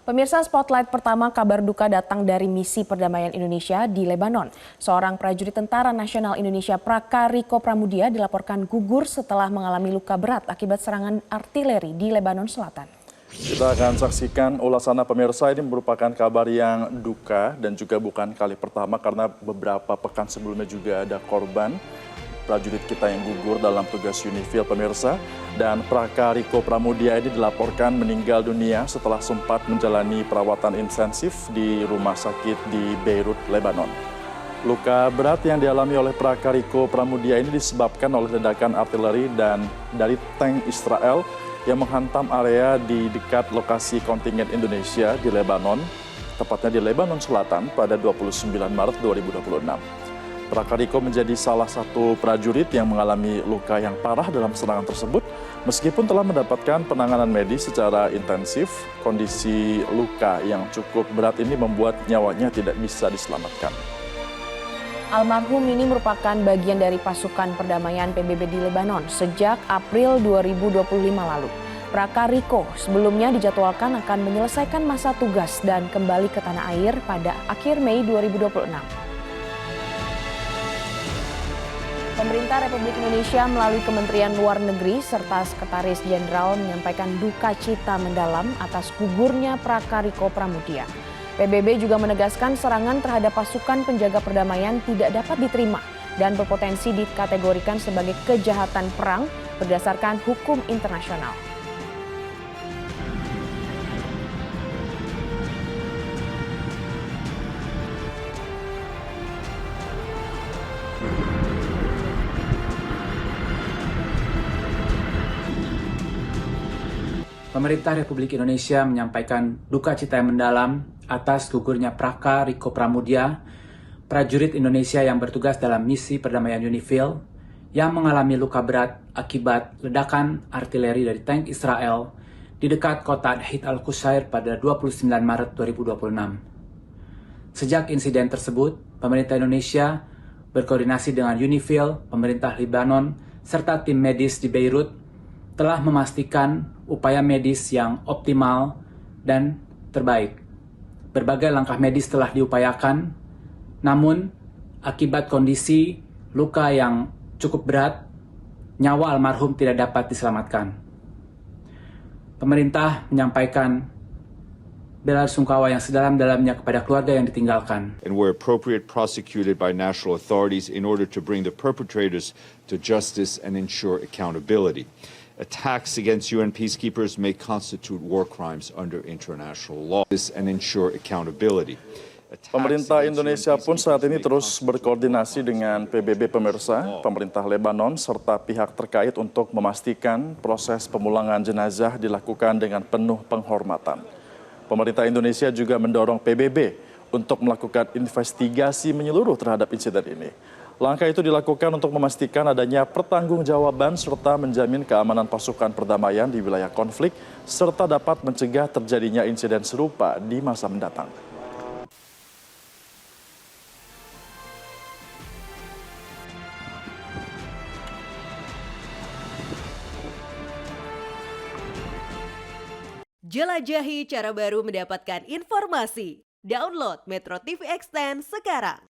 Pemirsa, spotlight pertama kabar duka datang dari misi perdamaian Indonesia di Lebanon. Seorang prajurit Tentara Nasional Indonesia Praka Riko Pramudia dilaporkan gugur setelah mengalami luka berat akibat serangan artileri di Lebanon Selatan. Kita akan saksikan ulasannya pemirsa. Ini merupakan kabar yang duka dan juga bukan kali pertama karena beberapa pekan sebelumnya juga ada korban prajurit kita yang gugur dalam tugas UNIFIL pemirsa. Dan Praka Riko Pramudia ini dilaporkan meninggal dunia setelah sempat menjalani perawatan intensif di rumah sakit di Beirut, Lebanon. Luka berat yang dialami oleh Praka Riko Pramudia ini disebabkan oleh ledakan artileri dan dari tank Israel yang menghantam area di dekat lokasi kontingen Indonesia di Lebanon, tepatnya di Lebanon Selatan pada 29 Maret 2026. Praka Riko menjadi salah satu prajurit yang mengalami luka yang parah dalam serangan tersebut. Meskipun telah mendapatkan penanganan medis secara intensif, kondisi luka yang cukup berat ini membuat nyawanya tidak bisa diselamatkan. Almarhum ini merupakan bagian dari pasukan perdamaian PBB di Lebanon sejak April 2025 lalu. Praka Riko sebelumnya dijadwalkan akan menyelesaikan masa tugas dan kembali ke tanah air pada akhir Mei 2026. Pemerintah Republik Indonesia melalui Kementerian Luar Negeri serta Sekretaris Jenderal menyampaikan duka cita mendalam atas gugurnya Praka Riko Pramudia. PBB juga menegaskan serangan terhadap pasukan penjaga perdamaian tidak dapat diterima dan berpotensi dikategorikan sebagai kejahatan perang berdasarkan hukum internasional. Pemerintah Republik Indonesia menyampaikan duka cita yang mendalam atas gugurnya Praka Riko Pramudia, prajurit Indonesia yang bertugas dalam misi perdamaian UNIFIL, yang mengalami luka berat akibat ledakan artileri dari tank Israel di dekat kota Hadid al-Qusair pada 29 Maret 2026. Sejak insiden tersebut, pemerintah Indonesia berkoordinasi dengan UNIFIL, pemerintah Lebanon, serta tim medis di Beirut telah memastikan upaya medis yang optimal dan terbaik. Berbagai langkah medis telah diupayakan, namun akibat kondisi luka yang cukup berat, nyawa almarhum tidak dapat diselamatkan. Pemerintah menyampaikan bela sungkawa yang sedalam-dalamnya kepada keluarga yang ditinggalkan. And where appropriate, prosecuted by national authorities in order to bring the perpetrators to justice and ensure accountability. Attacks against UN peacekeepers may constitute war crimes under international law and ensure accountability. Pemerintah Indonesia pun saat ini terus berkoordinasi dengan PBB pemirsa, pemerintah Lebanon, serta pihak terkait untuk memastikan proses pemulangan jenazah dilakukan dengan penuh penghormatan. Pemerintah Indonesia juga mendorong PBB untuk melakukan investigasi menyeluruh terhadap insiden ini. Langkah itu dilakukan untuk memastikan adanya pertanggungjawaban serta menjamin keamanan pasukan perdamaian di wilayah konflik serta dapat mencegah terjadinya insiden serupa di masa mendatang. Jelajahi cara baru mendapatkan informasi. Download Metro TV Extend sekarang.